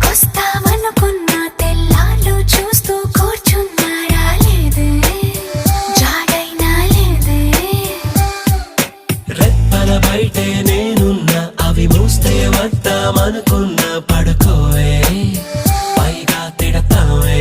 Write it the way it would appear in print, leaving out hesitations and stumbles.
వస్తావనుకున్న తెల్లాళ్ళు చూస్తూ కూర్చున్నారా లేదే, జాడైనా లేదే. రెప్పల బయటే నేనున్నా, అవి మూస్తే వద్దామనుకున్నా. పడుకోవే పైగా తిడతావే.